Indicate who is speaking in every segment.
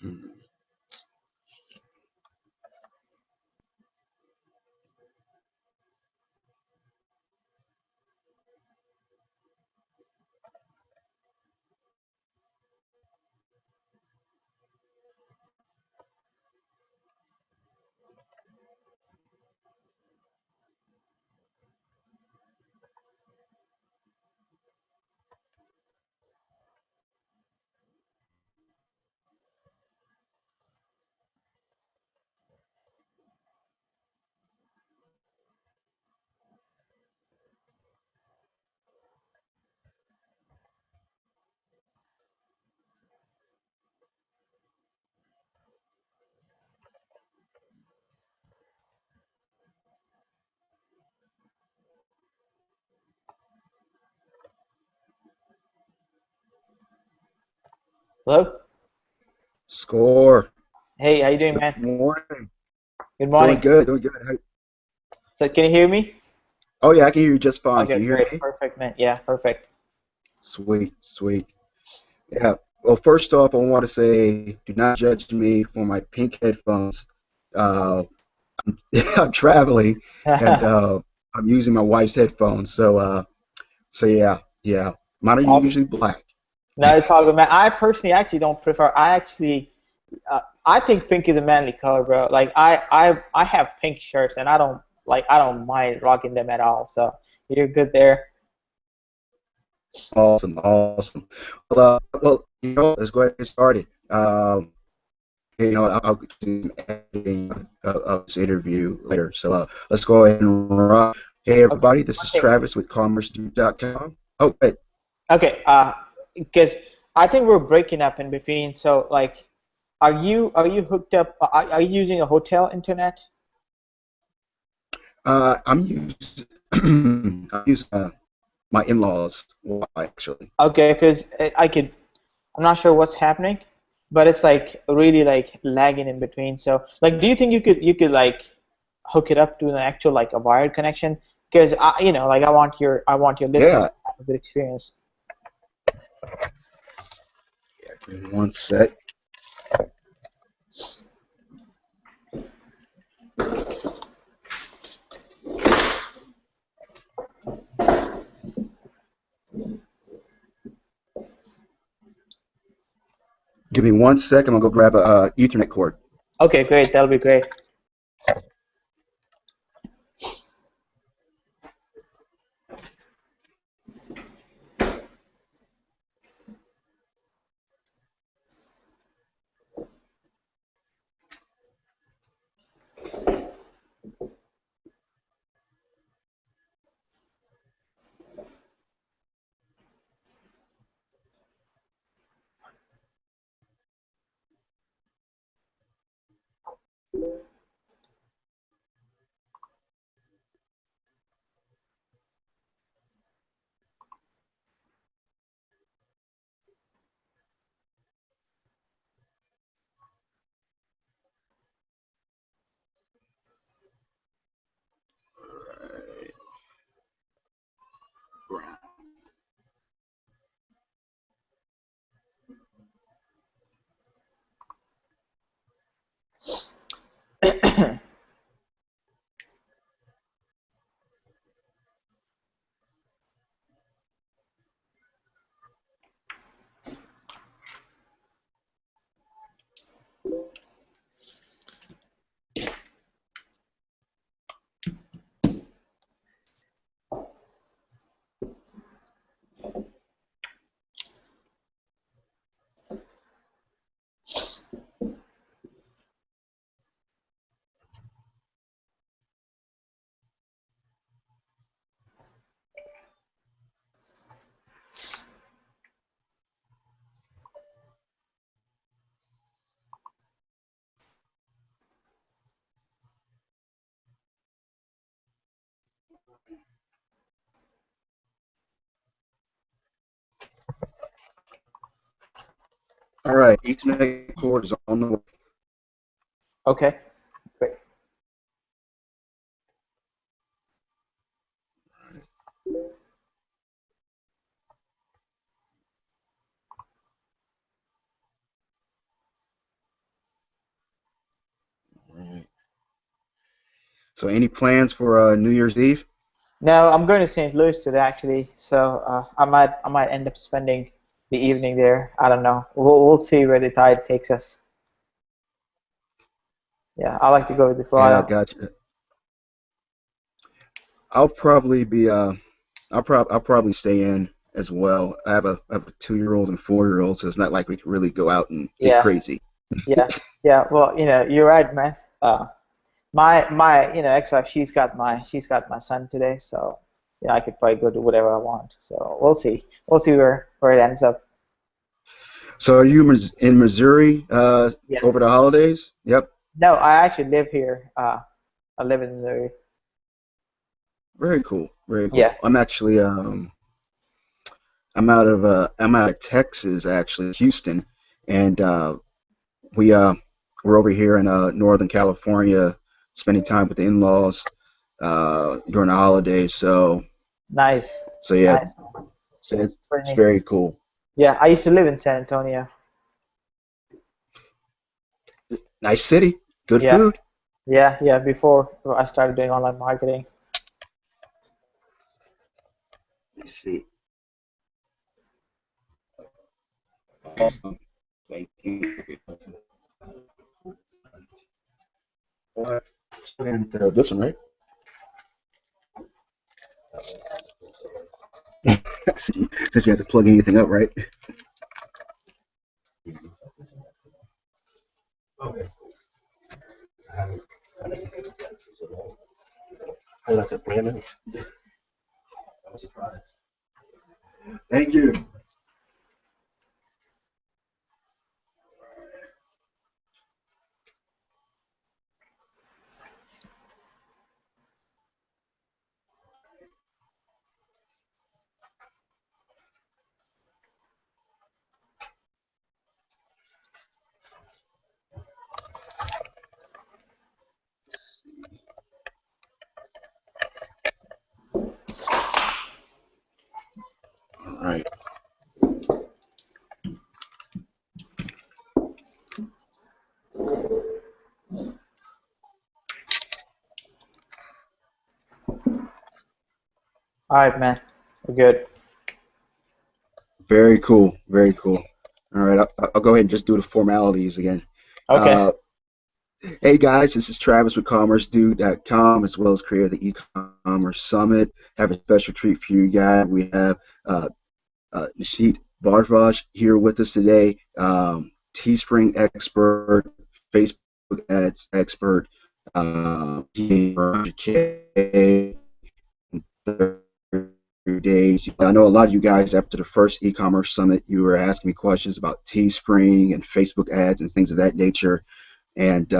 Speaker 1: Hmm.
Speaker 2: Hello?
Speaker 1: Score.
Speaker 2: Hey, how you doing,
Speaker 1: Good
Speaker 2: man?
Speaker 1: morning.
Speaker 2: Good
Speaker 1: Doing
Speaker 2: morning.
Speaker 1: good. Doing good.
Speaker 2: So can you hear me?
Speaker 1: Oh yeah, I can hear you just fine.
Speaker 2: Okay,
Speaker 1: Can you hear
Speaker 2: great.
Speaker 1: me?
Speaker 2: Perfect, man. Yeah, perfect.
Speaker 1: Sweet, sweet. Yeah. Well, first off, I want to say, do not judge me for my pink headphones. Uh, I'm traveling and I'm using my wife's headphones. So yeah, yeah. Mine are
Speaker 2: It's all,
Speaker 1: usually black.
Speaker 2: no, it's all good, man. I personally actually don't prefer. I think pink is a manly color, bro. Like I have pink shirts, and I don't mind rocking them at all. So you're good there.
Speaker 1: Awesome, awesome. Well, let's go ahead and get started. I'll do some editing of this interview later. So let's go ahead and run. Hey,
Speaker 2: Okay.
Speaker 1: everybody, this
Speaker 2: One
Speaker 1: is
Speaker 2: thing.
Speaker 1: Travis with CommerceDude.com. Oh, wait.
Speaker 2: Okay. Because I think we're breaking up in between. So like, are you hooked up? Are you using a hotel internet?
Speaker 1: I'm using I'm using my in-laws Wi-Fi actually.
Speaker 2: Okay, because I'm not sure what's happening, but it's like really like lagging in between. So like, do you think you could like hook it up to an actual like a wired connection? Because like I want your listeners
Speaker 1: Yeah.
Speaker 2: to have a good experience.
Speaker 1: Yeah, give me one sec. Give me one sec. I'm gonna go grab a Ethernet cord.
Speaker 2: Okay, great. That'll be great.
Speaker 1: All right, Ethernet cord is on the way.
Speaker 2: Okay, great.
Speaker 1: So any plans for New Year's Eve?
Speaker 2: No, I'm going to St. Louis today actually, so I might end up spending the evening there. I don't know. We'll see where the tide takes us. Yeah, I like to go with the
Speaker 1: Yeah, I
Speaker 2: flow.
Speaker 1: got you. I'll probably be I'll probably stay in as well. I have a 2 year old and 4 year old, so it's not like we can really go out and get
Speaker 2: Yeah,
Speaker 1: crazy.
Speaker 2: yeah, yeah. Well, you're right, man. My ex-wife, she's got my son today, so I could probably go do whatever I want. So we'll see where it ends up.
Speaker 1: So are you in Missouri
Speaker 2: Yeah.
Speaker 1: over the holidays? Yep.
Speaker 2: No, I actually live here. I live in the
Speaker 1: Very cool. Very
Speaker 2: yeah.
Speaker 1: cool. I'm out of Texas actually, Houston, and we we're over here in Northern California, spending time with the in-laws during the holidays.
Speaker 2: Nice,
Speaker 1: So yeah,
Speaker 2: nice.
Speaker 1: so
Speaker 2: It's pretty
Speaker 1: it's
Speaker 2: neat.
Speaker 1: very cool.
Speaker 2: Yeah, I used to live in San Antonio.
Speaker 1: Nice city, good
Speaker 2: Yeah,
Speaker 1: food.
Speaker 2: yeah. Before I started doing online marketing.
Speaker 1: Let's see. Awesome. Thank you. And this one, right? Since you have to plug anything up, right? Thank you. All right.
Speaker 2: All right, man. We're good.
Speaker 1: Very cool. Very cool. All right. I'll go ahead and just do the formalities again.
Speaker 2: Okay.
Speaker 1: Uh, Hey guys, this is Travis with CommerceDude.com, as well as creator of the e-commerce summit. Have a special treat for you guys. We have uh, Nishant Bardvaj here with us today, Teespring expert, Facebook ads expert. He 100K in 30 days. I know a lot of you guys after the first e-commerce summit, you were asking me questions about Teespring and Facebook ads and things of that nature. And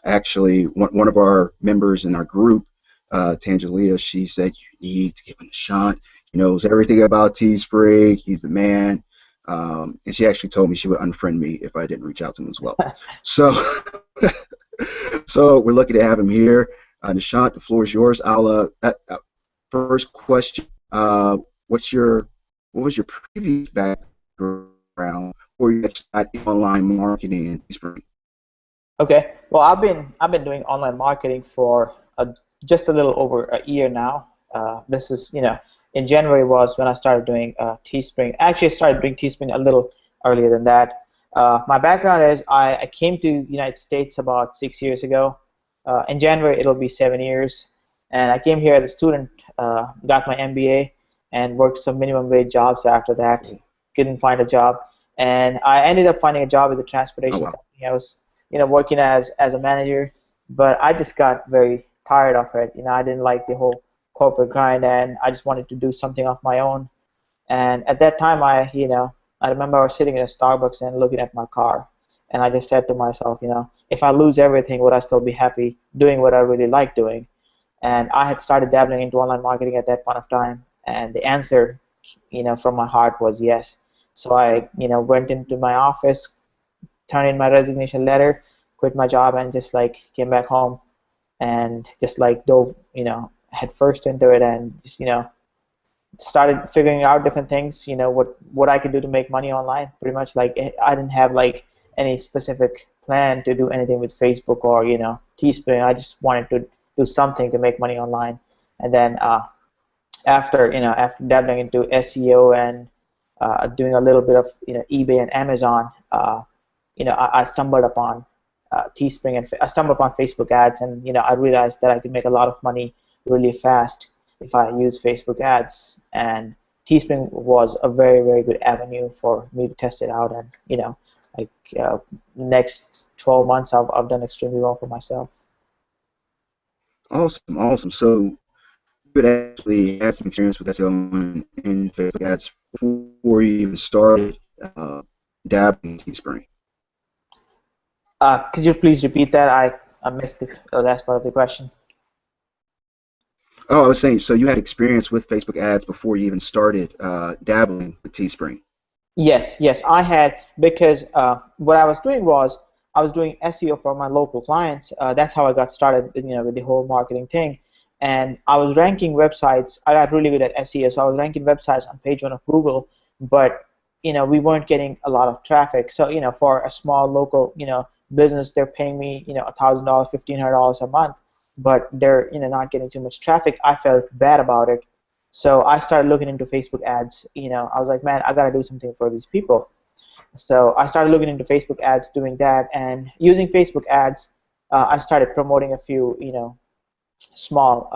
Speaker 1: actually, one of our members in our group, Tangelia, she said, you need to give him a shot. He knows everything about Teespring. He's the man. And she actually told me she would unfriend me if I didn't reach out to him as well. So, so we're lucky to have him here. Nishant, the floor is yours. First question. What's your what was your previous background before you actually got online marketing and Teespring?
Speaker 2: Okay. Well, I've been doing online marketing for just a little over a year now. This is in January was when I started doing Teespring. Actually, I started doing Teespring a little earlier than that. My background is I came to United States about 6 years ago. In January it'll be 7 years, and I came here as a student, got my MBA, and worked some minimum wage jobs after that. Couldn't find a job, and I ended up finding a job with a
Speaker 1: Oh
Speaker 2: transportation
Speaker 1: wow.
Speaker 2: company. I was working as a manager, but I just got very tired of it. I didn't like the whole corporate grind, and I just wanted to do something of my own. And at that time, I remember I was sitting in a Starbucks and looking at my car, and I just said to myself, if I lose everything, would I still be happy doing what I really like doing? And I had started dabbling into online marketing at that point of time, and the answer, from my heart was yes. So I, went into my office, turned in my resignation letter, quit my job, and just like came back home and just like dove, head first into it, and just started figuring out different things. What I could do to make money online. Pretty much like I didn't have like any specific plan to do anything with Facebook or Teespring. I just wanted to do something to make money online. And then after dabbling into SEO and doing a little bit of eBay and Amazon, I stumbled upon Teespring, and I stumbled upon Facebook ads, and I realized that I could make a lot of money really fast if I use Facebook ads. And Teespring was a very, very good avenue for me to test it out, and like next 12 months I've done extremely well for myself.
Speaker 1: Awesome, awesome. So you had actually had some experience with SEO and Facebook ads before you even started dabbling in Teespring.
Speaker 2: Could you please repeat that? I missed the last part of the question.
Speaker 1: Oh, I was saying, so you had experience with Facebook ads before you even started dabbling with Teespring.
Speaker 2: Yes, yes, I had, because what I was doing was I was doing SEO for my local clients. That's how I got started, with the whole marketing thing. And I was ranking websites. I got really good at SEO, so I was ranking websites on page one of Google, but we weren't getting a lot of traffic. So for a small local business, they're paying me $1,000, $1,500 a month, but they're not getting too much traffic. I felt bad about it. So I started looking into Facebook ads. I was like, man, I gotta do something for these people. So I started looking into Facebook ads, doing that, and using Facebook ads, I started promoting a few, small,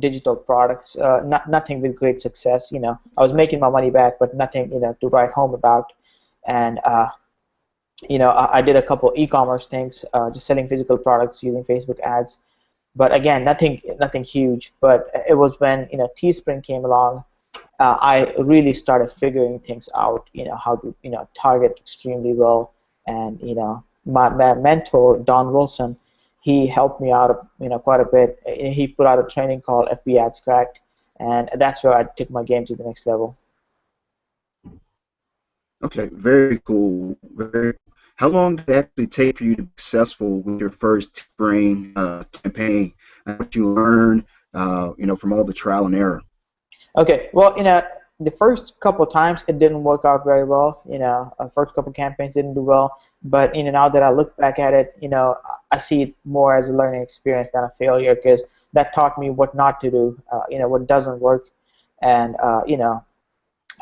Speaker 2: digital products. Nothing with great success. I was making my money back, but nothing, to write home about. And I did a couple e-commerce things, just selling physical products using Facebook ads. But again, nothing huge. But it was when Teespring came along, I really started figuring things out. How to target extremely well, and my mentor Don Wilson, he helped me out quite a bit. He put out a training called FB Ads Cracked, and that's where I took my game to the next level.
Speaker 1: Okay, very cool. Very. How long did it actually take for you to be successful with your first Teespring campaign? And what you learned, from all the trial and error?
Speaker 2: Okay, well, the first couple times it didn't work out very well. First couple campaigns didn't do well. But now that I look back at it, I see it more as a learning experience than a failure, because that taught me what not to do, what doesn't work, and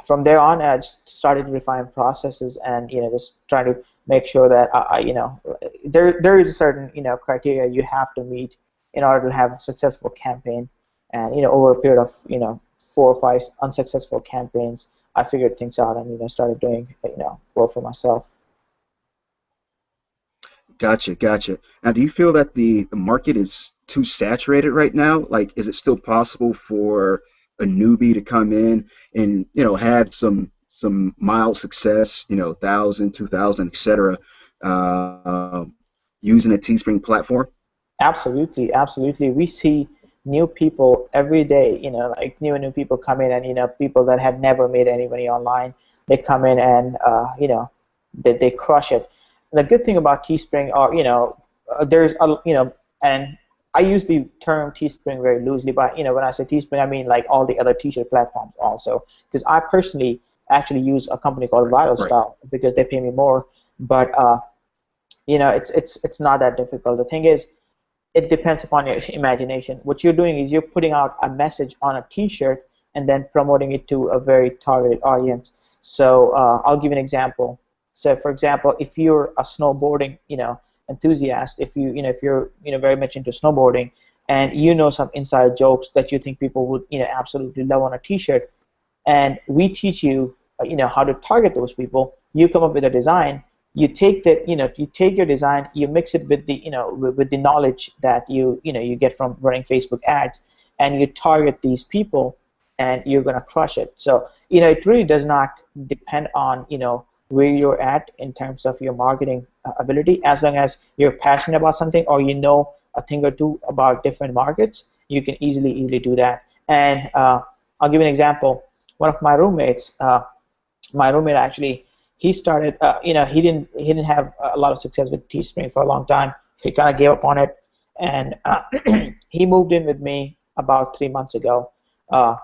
Speaker 2: from there on, I just started to refine processes, and just trying to make sure that there is a certain criteria you have to meet in order to have a successful campaign. And over a period of 4 or 5 unsuccessful campaigns, I figured things out, and started doing well for myself.
Speaker 1: Gotcha, gotcha. Now, do you feel that the market is too saturated right now? Like, is it still possible for a newbie to come in and have some mild success, 1,000, 2,000, etc., uh, using a Teespring platform?
Speaker 2: Absolutely, absolutely. We see new people every day, like new and new people come in, and people that have never made any money online, they come in, and they crush it. The good thing about Teespring, or there's a and I use the term Teespring very loosely, but when I say Teespring, I mean like all the other t-shirt platforms also, because I personally actually use a company called Vital
Speaker 1: Right.
Speaker 2: Style because they pay me more. But it's not that difficult. The thing is, it depends upon your imagination. What you're doing is you're putting out a message on a T-shirt and then promoting it to a very targeted audience. So I'll give an example. So, for example, if you're a snowboarding, enthusiast, if you're, very much into snowboarding, and some inside jokes that you think people would, absolutely love on a T-shirt, and we teach you, how to target those people. You come up with a design. You take that, you take your design, you mix it with the, with the knowledge that you get from running Facebook ads, and you target these people, and you're gonna crush it. So, it really does not depend on, where you're at in terms of your marketing ability. As long as you're passionate about something, or a thing or two about different markets, you can easily do that. And I'll give you an example. One of my roommates, my roommate actually, he started, he didn't have a lot of success with Teespring for a long time. He kind of gave up on it, and he moved in with me about 3 months ago. Uh,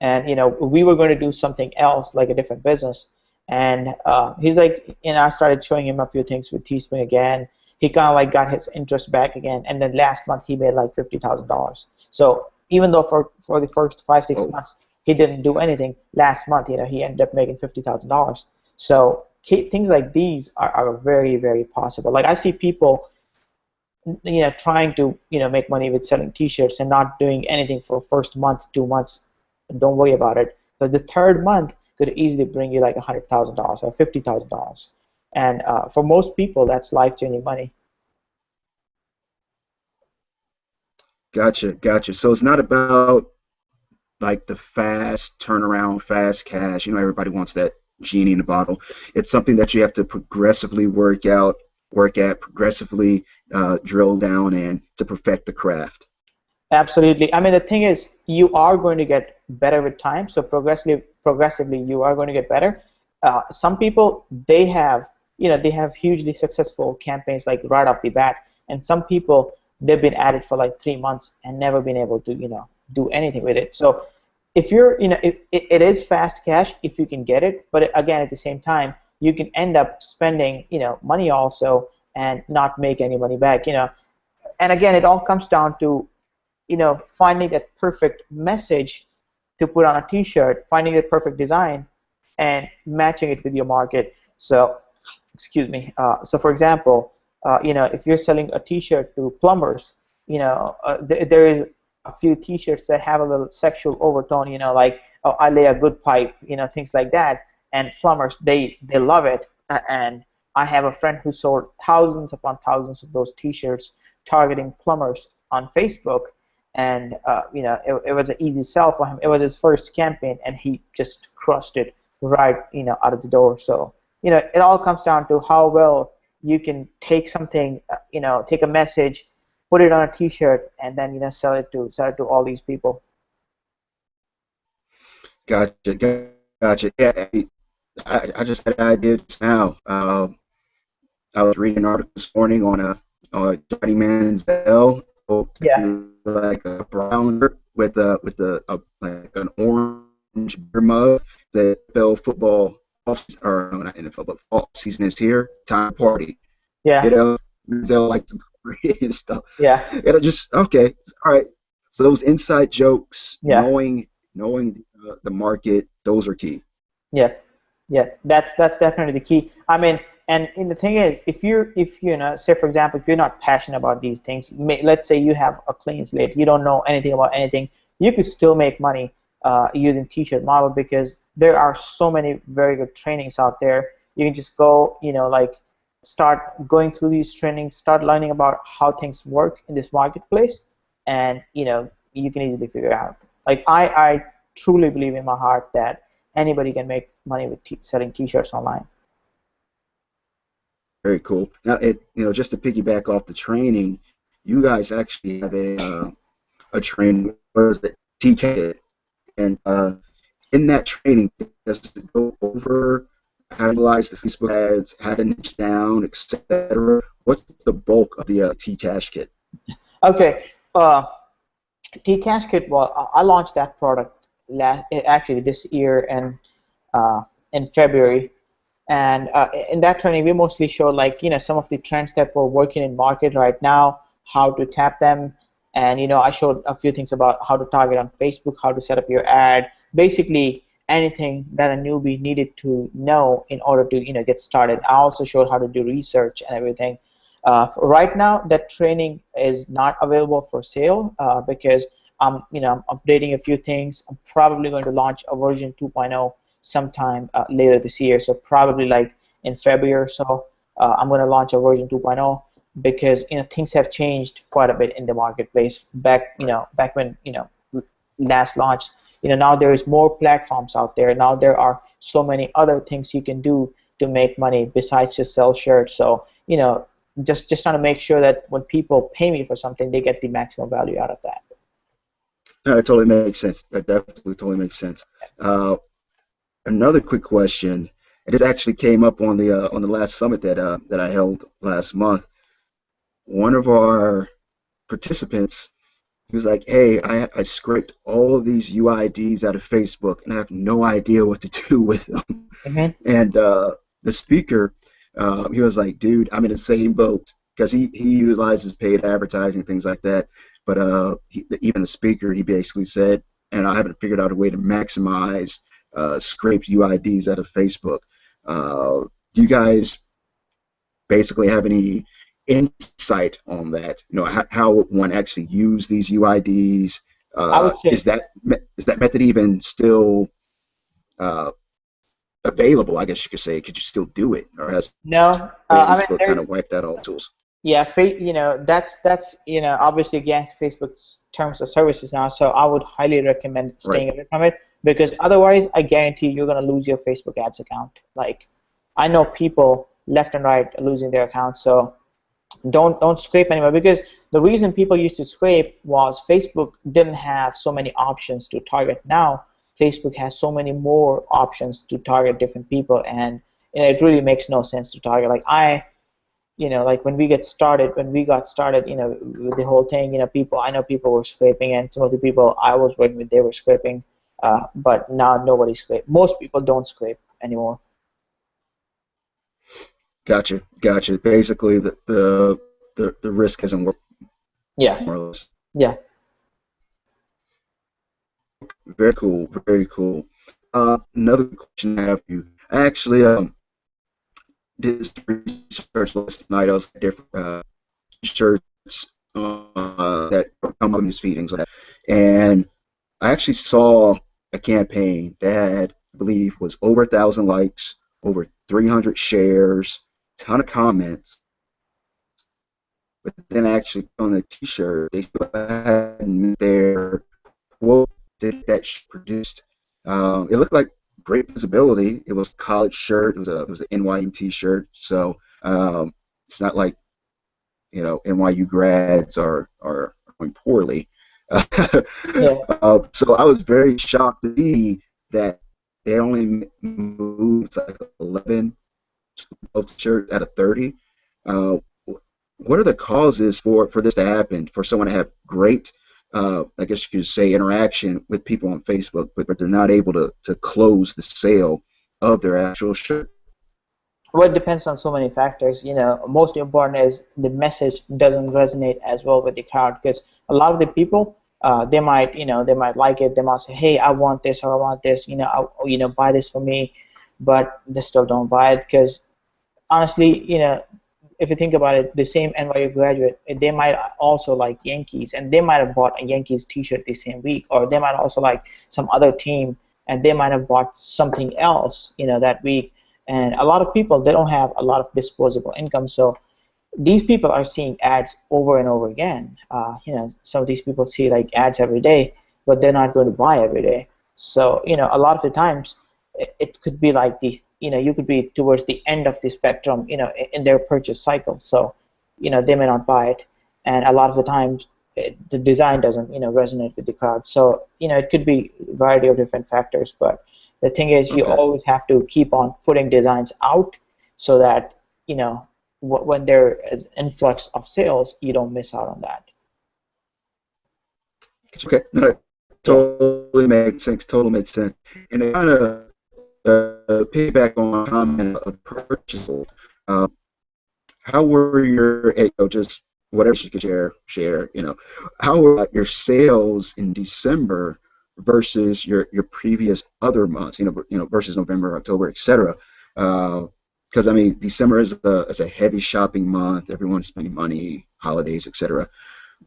Speaker 2: and we were going to do something else, like a different business. And he's like, I started showing him a few things with Teespring again. he kind of like got his interest back again, and then last month he made like $50,000. So even though for the first 5 6 months he didn't do anything, last month he ended up making $50,000. So things like these are very very possible. Like I see people trying to make money with selling T-shirts and not doing anything for first month, 2 months. Don't worry about it, because the third month could easily bring you like $100,000 or $50,000, and for most people that's life-changing money.
Speaker 1: Gotcha, gotcha. So it's not about like the fast turnaround, fast cash. Everybody wants that genie in the bottle. It's something that you have to progressively work at, progressively drill down and to perfect the craft.
Speaker 2: Absolutely. I mean, the thing is, you are going to get better with time. So progressively, you are going to get better. Some people they have hugely successful campaigns like right off the bat, and some people they've been at it for like 3 months and never been able to do anything with it. So if you're it is fast cash if you can get it, but again at the same time you can end up spending money also and not make any money back. And again, it all comes down to finding that perfect message to put on a T-shirt, finding the perfect design, and matching it with your market. So, excuse me. So, for example, if you're selling a T-shirt to plumbers, there is a few T-shirts that have a little sexual overtone. Like oh, I lay a good pipe, things like that. And plumbers, they love it. And I have a friend who sold thousands upon thousands of those T-shirts targeting plumbers on Facebook, and it was an easy sell for him. It was his first campaign, and he just crushed it right out of the door. So it all comes down to how well you can take something, take a message, put it on a T-shirt, and then sell it to all these people.
Speaker 1: Gotcha, gotcha. Yeah, I just had an idea just now. I was reading an article this morning on Johnny Manziel, so
Speaker 2: Yeah,
Speaker 1: like a brown shirt with like an orange beer mug that fell football off, or no, not NFL, but fall season is here, time to party.
Speaker 2: yeah,
Speaker 1: You know, Manziel likes to party and stuff.
Speaker 2: yeah,
Speaker 1: It'll just okay, all right. So those inside jokes,
Speaker 2: yeah.
Speaker 1: knowing the market, those are key.
Speaker 2: Yeah, yeah, that's definitely the key. I mean, and the thing is, if say for example, if you're not passionate about these things, let's say you have a clean slate, you don't know anything about anything, you could still make money using T-shirt model, because there are so many very good trainings out there. You can just go, like start going through these trainings, start learning about how things work in this marketplace, and you can easily figure out. Like I truly believe in my heart that anybody can make money with selling T-shirts online.
Speaker 1: Very cool. Now, just to piggyback off the training, you guys actually have a training, what is it, TK, and in that training, just to go over how to utilize the Facebook ads, how to niche down, etc. What's the bulk of the T-Cash kit?
Speaker 2: Okay, T-Cash Kit. Well, I launched that product actually this year and in February. And in that training, we mostly showed like some of the trends that were working in market right now, how to tap them, and I showed a few things about how to target on Facebook, how to set up your ad, basically anything that a newbie needed to know in order to get started. I also showed how to do research and everything. Right now, that training is not available for sale because I'm updating a few things. I'm probably going to launch a version 2.0 sometime later this year. So probably like in February or so, I'm going to launch a version 2.0, because things have changed quite a bit in the marketplace. Back when last launched, now there is more platforms out there. Now there are so many other things you can do to make money besides just sell shirts. So just trying to make sure that when people pay me for something, they get the maximum value out of that.
Speaker 1: No, that totally makes sense. That definitely totally makes sense. Uh, Another quick question. And this actually came up on the last summit that I held last month. One of our participants, he was like, "Hey, I scraped all of these UIDs out of Facebook, and I have no idea what to do with them."
Speaker 2: Hmm.
Speaker 1: And the speaker, he was like, "Dude, I'm in the same boat. because he utilizes paid advertising, things like that. But even the speaker, he basically said, and I haven't figured out a way to maximize scraped UIDs out of Facebook. Do you guys basically have any insight on that? You know, how one actually use these UIDs?
Speaker 2: I would say
Speaker 1: Is that method even still uh, available? I guess you could say. Could you still do it, or has
Speaker 2: no. I mean,
Speaker 1: Facebook kind
Speaker 2: there.
Speaker 1: of wiped out all tools?
Speaker 2: Yeah, that's obviously against Facebook's terms of services now. So I would highly recommend
Speaker 1: Right.
Speaker 2: staying away from it because otherwise, I guarantee you're gonna lose your Facebook ads account. Like, I know people left and right losing their accounts. So don't scrape anymore because the reason people used to scrape was Facebook didn't have so many options to target. Now Facebook has so many more options to target different people, and it really makes no sense to target. Like like when we got started, with the whole thing, I know people were scraping, and some of the people I was working with, they were scraping, but now nobody scrape. Most people don't scrape anymore.
Speaker 1: Gotcha, gotcha. Basically, the risk isn't worth
Speaker 2: Yeah,
Speaker 1: more or less.
Speaker 2: yeah.
Speaker 1: Very cool, very cool. Another question I have for you. I actually did some research last night. I was different shirts that come up in his feed, things like that. And I actually saw a campaign that had, I believe, was over 1,000 likes, over 300 shares, ton of comments. But then actually on the T-shirt, they still hadn't their quote that she produced. It looked like great visibility. It was a college shirt. It was an NYU T-shirt. So it's not like NYU grads are going poorly.
Speaker 2: Yeah.
Speaker 1: So I was very shocked to see that they only moved like 11 of shirts out of 30. Uh, what are the causes for this to happen? For someone to have great, I guess you could say, interaction with people on Facebook, but they're not able to close the sale of their actual shirt.
Speaker 2: Well, it depends on so many factors. Most important is the message doesn't resonate as well with the crowd because a lot of the people, they might like it. They might say, "Hey, I want this or I want this. Buy this for me," but they still don't buy it because honestly, if you think about it, the same NYU graduate, they might also like Yankees, and they might have bought a Yankees T-shirt the same week, or they might also like some other team, and they might have bought something else, that week. And a lot of people, they don't have a lot of disposable income, so these people are seeing ads over and over again. Some of these people see like ads every day, but they're not going to buy every day. So, a lot of the times, it could be like you could be towards the end of the spectrum, in their purchase cycle. So, they may not buy it, and a lot of the times, the design doesn't, resonate with the crowd. So, it could be a variety of different factors, but the thing is, you
Speaker 1: Okay.
Speaker 2: always have to keep on putting designs out so that, you know, when there is influx of sales, you don't miss out on that.
Speaker 1: Okay. No, that
Speaker 2: Yeah.
Speaker 1: totally makes sense. Totally makes sense. And to kind of piggyback on a comment of purchase. Uh, how were your, just whatever you could share, how were your sales in December versus your previous other months, versus November, October, etc. Because I mean, December is a heavy shopping month. Everyone's spending money, holidays, etc.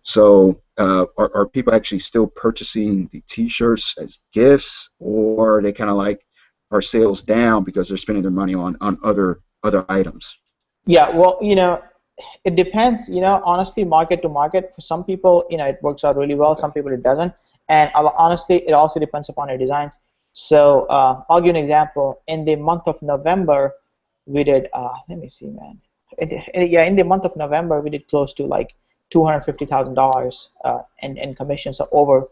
Speaker 1: So, are people actually still purchasing the T-shirts as gifts, or are they kind of like are sales down because they're spending their money on other items?
Speaker 2: Yeah, well, it depends, honestly, market to market. For some people, it works out really well.
Speaker 1: Okay.
Speaker 2: Some people it doesn't. And honestly, it also depends upon your designs. So I'll give you an example. In the month of November, we did, let me see, man. Yeah, in the month of November, we did close to like $250,000 in commissions, so over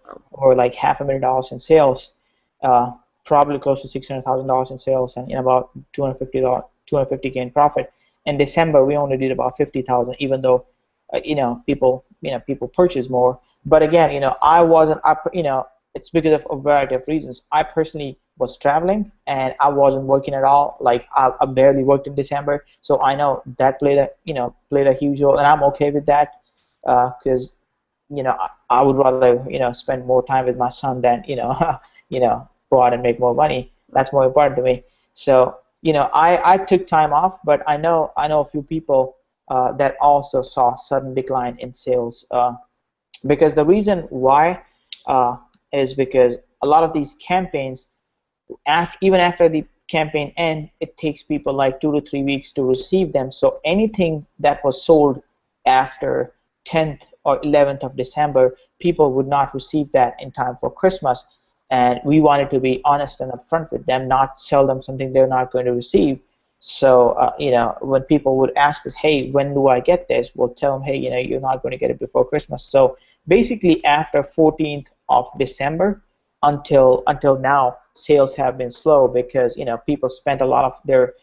Speaker 2: like $500,000 in sales, uh, probably close to $600,000 in sales, and about 250K in profit. In December, we only did about 50,000, even though people purchase more. But again, I wasn't, it's because of a variety of reasons. I personally was traveling and I wasn't working at all. Like I barely worked in December, so I know that played a huge role, and I'm okay with that because I would rather spend more time with my son than go out and make more money. That's more important to me. So I took time off, but I know a few people that also saw sudden decline in sales. Because the reason why uh, is because a lot of these campaigns, even after the campaign end, it takes people like 2 to 3 weeks to receive them. So anything that was sold after 10th or 11th of December, people would not receive that in time for Christmas. And we wanted to be honest and upfront with them, not sell them something they're not going to receive. So when people would ask us, hey, when do I get this? We'll tell them, hey, you're not going to get it before Christmas. So basically, after 14th of December until now, sales have been slow because people spent a lot of their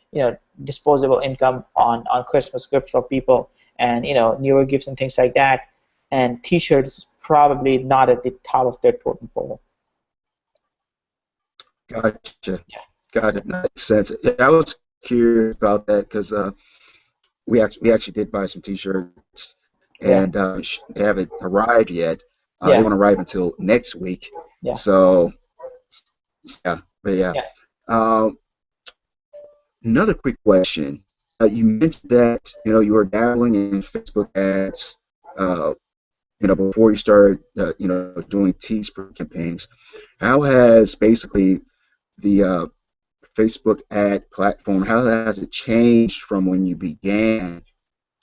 Speaker 2: disposable income on Christmas gifts for people and newer gifts and things like that. And T-shirts probably not at the top of their totem pole.
Speaker 1: Gotcha.
Speaker 2: Yeah.
Speaker 1: Got it. Makes sense. Yeah, I was curious about that because we actually did buy some T-shirts,
Speaker 2: Yeah.
Speaker 1: and they haven't arrived yet. They
Speaker 2: Yeah.
Speaker 1: won't arrive until next week.
Speaker 2: Yeah.
Speaker 1: So yeah, but yeah.
Speaker 2: Yeah.
Speaker 1: Um, Another quick question. You mentioned that you were dabbling in Facebook ads, uh, before you started doing Teespring campaigns. How has basically the Facebook ad platform, how has it changed from when you began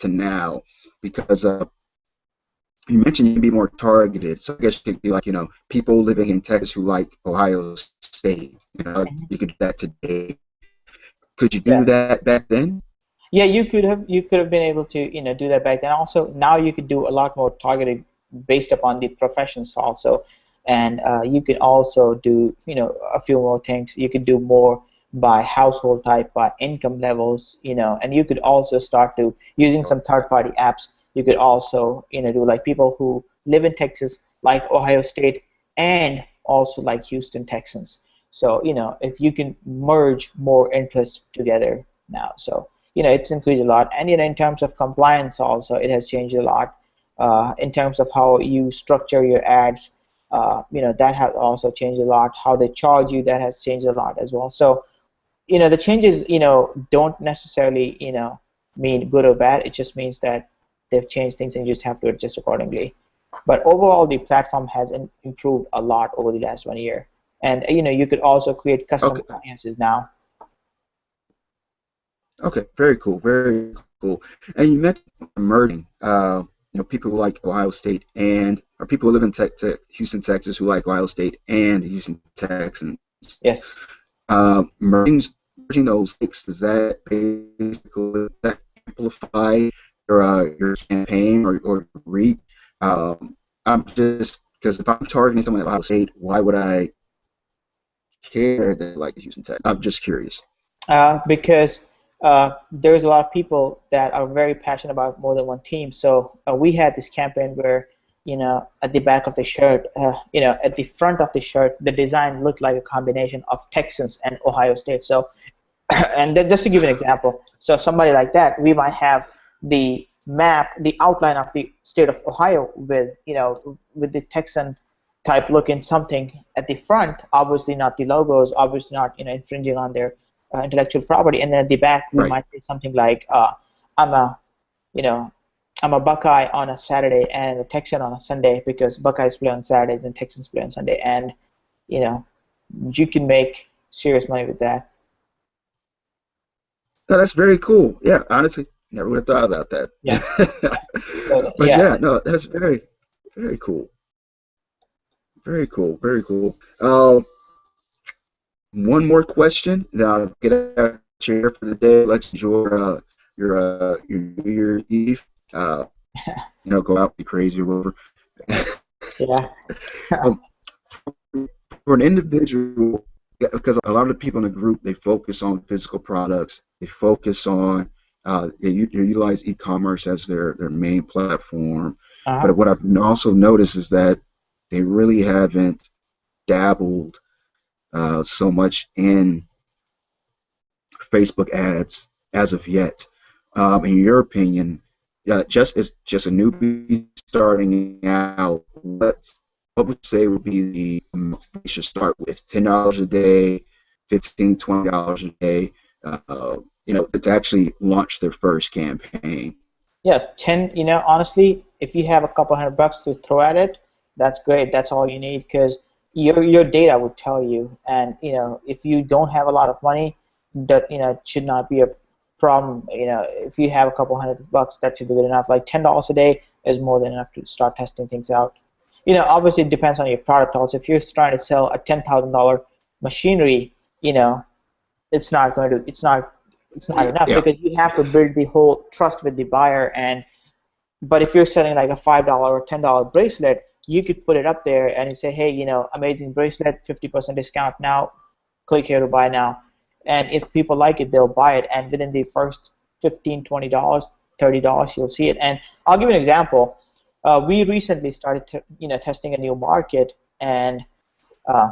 Speaker 1: to now? Because you mentioned you can be more targeted, so I guess you could be like, people living in Texas who like Ohio State.
Speaker 2: Mhm.
Speaker 1: You could do that today. Could you
Speaker 2: Yeah.
Speaker 1: do that back then?
Speaker 2: Yeah, you could have been able to do that back then. Also, now you could do a lot more targeting based upon the professions also, and you can also do a few more things. You could do more by household type, by income levels, and you could also start to using some third-party apps. You could also do like people who live in Texas, like Ohio State, and also like Houston Texans. So if you can merge more interests together now, so it's increased a lot. And in terms of compliance also, it has changed a lot. In terms of how you structure your ads, that has also changed a lot. How they charge you, that has changed a lot as well. So the changes don't necessarily mean good or bad. It just means that they've changed things and you just have to adjust accordingly. But overall, the platform has improved a lot over the last 1 year. And you could also create custom
Speaker 1: Okay.
Speaker 2: audiences now.
Speaker 1: Okay. Very cool. Very cool. And you mentioned merging. People who like Ohio State and or people who live in Houston, Texas, who like Ohio State and Houston Texans.
Speaker 2: Yes.
Speaker 1: Merging those six, does that basically amplify your campaign or reach? I'm just because if I'm targeting someone at Ohio State, why would I care that they like Houston Tech? I'm just curious.
Speaker 2: Because there's a lot of people that are very passionate about more than one team. So we had this campaign where, at the back of the shirt, at the front of the shirt, the design looked like a combination of Texans and Ohio State. So, and then just to give an example, so somebody like that, we might have the map, the outline of the state of Ohio with the Texan type looking something at the front, obviously not the logos, obviously not infringing on their intellectual property, and then at the back we
Speaker 1: Right.
Speaker 2: might say something like I'm a you know I'm a Buckeye on a Saturday and a Texan on a Sunday because Buckeyes play on Saturdays and Texans play on Sunday, and you know you can make serious money with that.
Speaker 1: No, that's very cool. Yeah, honestly, never would have thought about that.
Speaker 2: Yeah. So
Speaker 1: But
Speaker 2: yeah.
Speaker 1: yeah, no, that's very, very cool. Very cool. Very cool. One more question, then I'll get out of chair for the day. Let's enjoy your New Year's Eve. Uh, go out, be crazy or whatever.
Speaker 2: Yeah.
Speaker 1: um, for an individual, yeah, because a lot of the people in the group they focus on physical products, they focus on they utilize e-commerce as their main platform.
Speaker 2: Uh-huh.
Speaker 1: But what I've also noticed is that they really haven't. dabbled so much in Facebook ads as of yet. In your opinion, just as just a newbie starting out, what would you say would be the amount they should start with? $10 a day, 15, $20 a day, to actually launch their first campaign.
Speaker 2: Yeah, 10, honestly, if you have a couple $100 to throw at it, that's great. That's all you need because your data would tell you. And, if you don't have a lot of money, that, it should not be a problem. If you have a couple $100, that should be good enough. Like $10 a day is more than enough to start testing things out. Obviously it depends on your product also. If you're trying to sell a $10,000 machinery, it's not going to it's not enough
Speaker 1: Yeah,
Speaker 2: because you have to build the whole trust with the buyer. And but if you're selling like a $5 or $10 bracelet, you could put it up there and you say, hey, amazing bracelet, 50% discount now, click here to buy now. And if people like it, they'll buy it, and within the first 15, $20, $30, you'll see it. And I'll give you an example. We recently started testing a new market, and uh,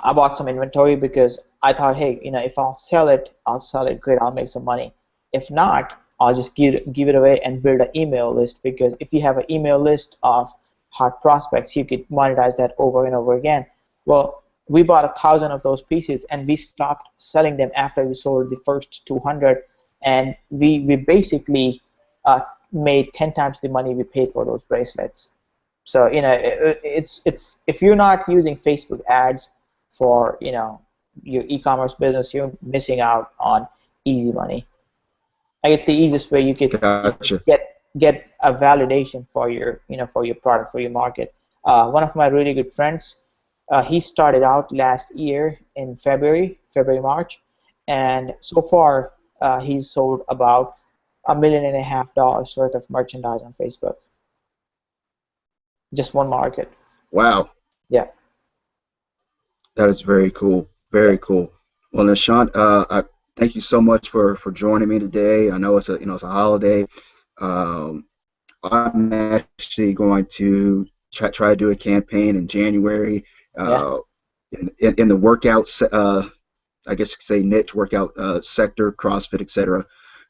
Speaker 2: I bought some inventory because I thought, hey, if I'll sell it, great, I'll make some money. If not, I'll just give it away and build an email list, because if you have an email list of hot prospects, you could monetize that over and over again. Well, we bought 1,000 of those pieces and we stopped selling them after we sold the first 200, and we basically uh, made 10 times the money we paid for those bracelets. So it's if you're not using Facebook ads for your e-commerce business, you're missing out on easy money. Like it's the easiest way you could
Speaker 1: gotcha.
Speaker 2: get a validation for your for your product, for your market. One of my really good friends, he started out last year in February March, and so far he's sold about $1.5 million worth of merchandise on Facebook. Just one market.
Speaker 1: Wow,
Speaker 2: Yeah.
Speaker 1: that is very cool.
Speaker 2: Yeah.
Speaker 1: Very cool. Well, Nishant, I thank you so much for joining me today. I know it's a holiday. Um, I'm actually going to try to do a campaign in January
Speaker 2: Yeah.
Speaker 1: uh, in the workout, I guess you could say niche workout sector, CrossFit, etc.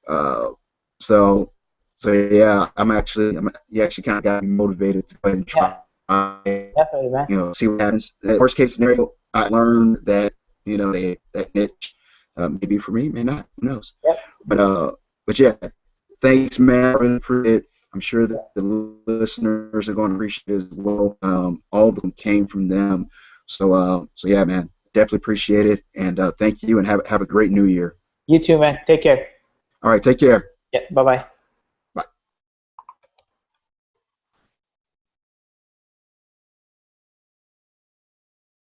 Speaker 1: Uh, so so yeah, you actually kind of got me motivated to go ahead and
Speaker 2: Yeah.
Speaker 1: try,
Speaker 2: Definitely, man.
Speaker 1: see what happens. Worst case scenario, I learned that that niche may be for me, may not, who knows.
Speaker 2: Yep.
Speaker 1: But uh, but yeah, thanks, man. I really appreciate it. I'm sure that the listeners are going to appreciate it as well. All of them came from them. So yeah, man, definitely appreciate it. And thank you, and have a great New Year.
Speaker 2: You too, man. Take care.
Speaker 1: All right, take care.
Speaker 2: Yeah. Bye bye.